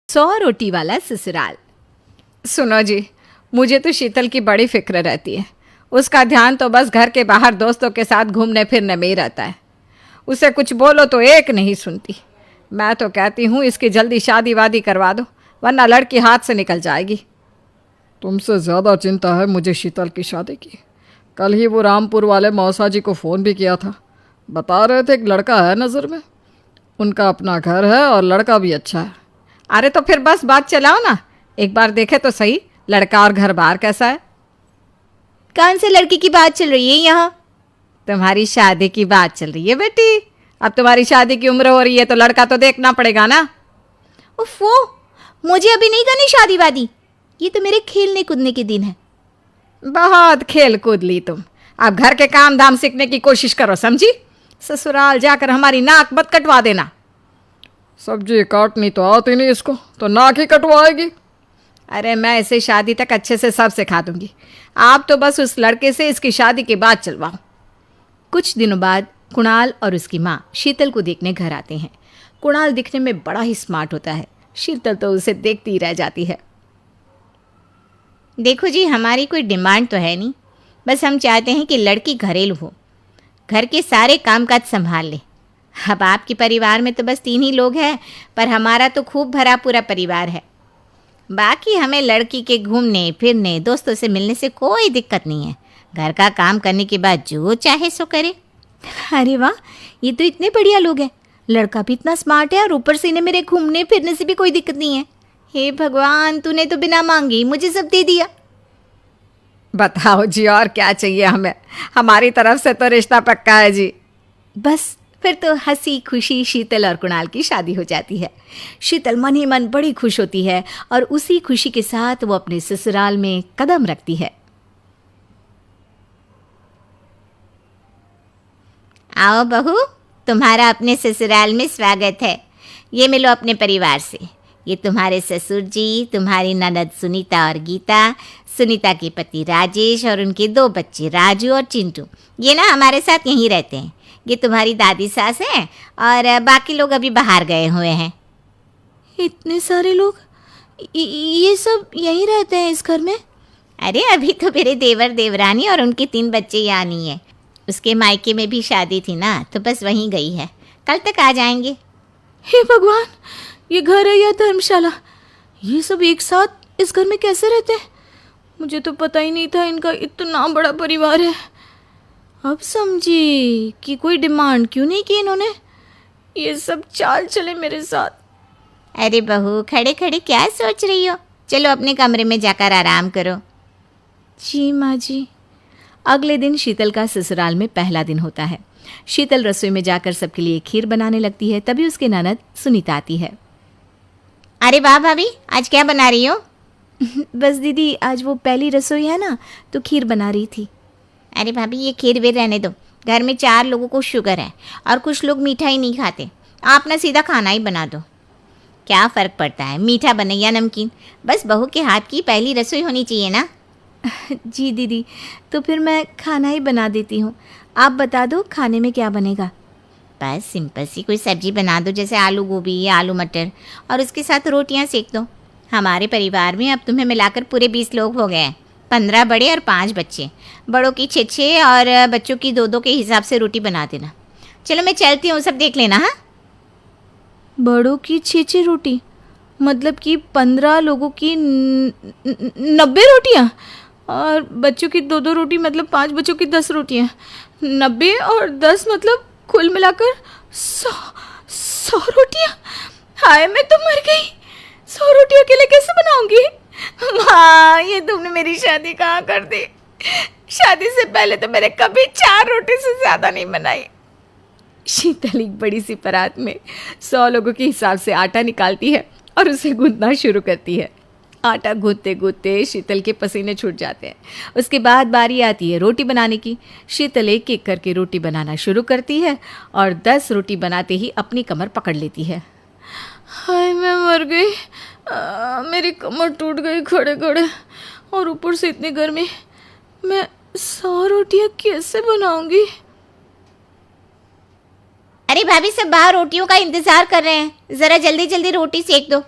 100 रोटी वाला ससुराल। सुनो जी, मुझे तो शीतल की बड़ी फिक्र रहती है। उसका ध्यान तो बस घर के बाहर दोस्तों के साथ घूमने फिरने में ही रहता है। उसे कुछ बोलो तो एक नहीं सुनती। मैं तो कहती हूँ इसकी जल्दी शादी वादी करवा दो, वरना लड़की हाथ से निकल जाएगी। तुमसे ज़्यादा चिंता है मुझे शीतल की शादी की। कल ही वो रामपुर वाले मौसा जी को फ़ोन भी किया था। बता रहे थे एक लड़का है नज़र में। उनका अपना घर है और लड़का भी अच्छा है। अरे तो फिर बस बात चलाओ ना, एक बार देखे तो सही लड़का और घर बार कैसा है। कौन से लड़की की बात चल रही है यहाँ? तुम्हारी शादी की बात चल रही है बेटी। अब तुम्हारी शादी की उम्र हो रही है तो लड़का तो देखना पड़ेगा ना। उफ़ो, मुझे अभी नहीं करनी शादी वादी। ये तो मेरे खेलने कूदने के दिन है। बहुत खेल कूद ली तुम। अब घर के काम धाम सीखने की कोशिश करो, समझी? ससुराल जाकर हमारी नाक मत कटवा देना। सब्जी काटनी तो आती नहीं इसको, तो नाक ही कटवाएगी। अरे मैं इसे शादी तक अच्छे से सब सिखा दूंगी। आप तो बस उस लड़के से इसकी शादी की बात चलवाओ। कुछ दिनों बाद कुणाल और उसकी माँ शीतल को देखने घर आते हैं। कुणाल दिखने में बड़ा ही स्मार्ट होता है। शीतल तो उसे देखती ही रह जाती है। देखो जी, हमारी कोई डिमांड तो है नहीं, बस हम चाहते हैं कि लड़की घरेलू हो, घर के सारे कामकाज संभाल ले। अब आपके परिवार में तो बस 3 ही लोग हैं, पर हमारा तो खूब भरा पूरा परिवार है। बाकी हमें लड़की के घूमने फिरने दोस्तों से मिलने से कोई दिक्कत नहीं है। घर का काम करने के बाद जो चाहे सो करे। अरे वाह, ये तो इतने बढ़िया लोग हैं। लड़का भी इतना स्मार्ट है और ऊपर से इन्हें मेरे घूमने फिरने से भी कोई दिक्कत नहीं है। हे भगवान, तूने तो बिना मांगे ही मुझे सब दे दिया। बताओ जी, और क्या चाहिए हमें? हमारी तरफ से तो रिश्ता पक्का है जी। बस फिर तो हंसी खुशी शीतल और कुणाल की शादी हो जाती है। शीतल मन ही मन बड़ी खुश होती है और उसी खुशी के साथ वो अपने ससुराल में कदम रखती है। आओ बहू, तुम्हारा अपने ससुराल में स्वागत है। ये मिलो अपने परिवार से। ये तुम्हारे ससुर जी, तुम्हारी ननद सुनीता और गीता, सुनीता के पति राजेश और उनके 2 बच्चे राजू और चिंटू। ये ना हमारे साथ यहीं रहते हैं। ये तुम्हारी दादी सास हैं और बाकी लोग अभी बाहर गए हुए हैं। इतने सारे लोग, ये सब यहीं रहते हैं इस घर में? अरे अभी तो मेरे देवर देवरानी और उनके 3 बच्चे यहाँ नहीं है। उसके मायके में भी शादी थी ना, तो बस वहीं गई है। कल तक आ जाएंगे। हे भगवान, ये घर है या धर्मशाला? ये सब एक साथ इस घर में कैसे रहते हैं? मुझे तो पता ही नहीं था इनका इतना बड़ा परिवार है। अब समझी कि कोई डिमांड क्यों नहीं की इन्होंने। ये सब चाल चले मेरे साथ। अरे बहू, खड़े खड़े क्या सोच रही हो? चलो अपने कमरे में जाकर आराम करो। जी माँ जी। अगले दिन शीतल का ससुराल में पहला दिन होता है। शीतल रसोई में जाकर सबके लिए खीर बनाने लगती है। तभी उसकी ननद सुनीता आती है। अरे वाह भाभी, आज क्या बना रही हो? बस दीदी, आज वो पहली रसोई है ना, तो खीर बना रही थी। अरे भाभी, ये खीर वीर रहने दो। घर में 4 लोगों को शुगर है और कुछ लोग मीठा ही नहीं खाते। आप ना सीधा खाना ही बना दो। क्या फ़र्क पड़ता है मीठा बने या नमकीन? बस बहू के हाथ की पहली रसोई होनी चाहिए ना। जी दीदी, तो फिर मैं खाना ही बना देती हूँ। आप बता दो खाने में क्या बनेगा? बस सिंपल सी कोई सब्जी बना दो, जैसे आलू गोभी या आलू मटर, और उसके साथ रोटियां सेक दो। हमारे परिवार में अब तुम्हें मिलाकर पूरे 20 लोग हो गए हैं। 15 बड़े और 5 बच्चे। बड़ों की 6 और बच्चों की 2 के हिसाब से रोटी बना देना। चलो मैं चलती हूँ, सब देख लेना। हाँ, बड़ों की 6 रोटी मतलब कि 15 लोगों की 90 रोटियाँ, और बच्चों की 2 रोटी मतलब 5 बच्चों की 10 रोटियाँ। 90 और 10 मतलब कुल मिलाकर 100 रोटियाँ। हाय, मैं तो मर गई। 100 रोटी अकेले कैसे बनाऊंगी? माँ, ये तुमने मेरी शादी कहाँ कर दी? शादी से पहले तो मैंने कभी 4 रोटी से ज़्यादा नहीं बनाई। शीतल एक बड़ी सी परात में 100 लोगों के हिसाब से आटा निकालती है और उसे गूंथना शुरू करती है। आटा गूंथते गूंथते शीतल के पसीने छूट जाते हैं। उसके बाद बारी आती है रोटी बनाने की। शीतल एक एक करके रोटी बनाना शुरू करती है और 10 रोटी बनाते ही अपनी कमर पकड़ लेती है। हाय, मैं मर गई। मेरी कमर टूट गई खड़े खड़े, और ऊपर से इतनी गर्मी। मैं 100 रोटियाँ कैसे बनाऊंगी? अरे भाभी, सब बाहर रोटियों का इंतजार कर रहे हैं। ज़रा जल्दी जल्दी रोटी सेक दो।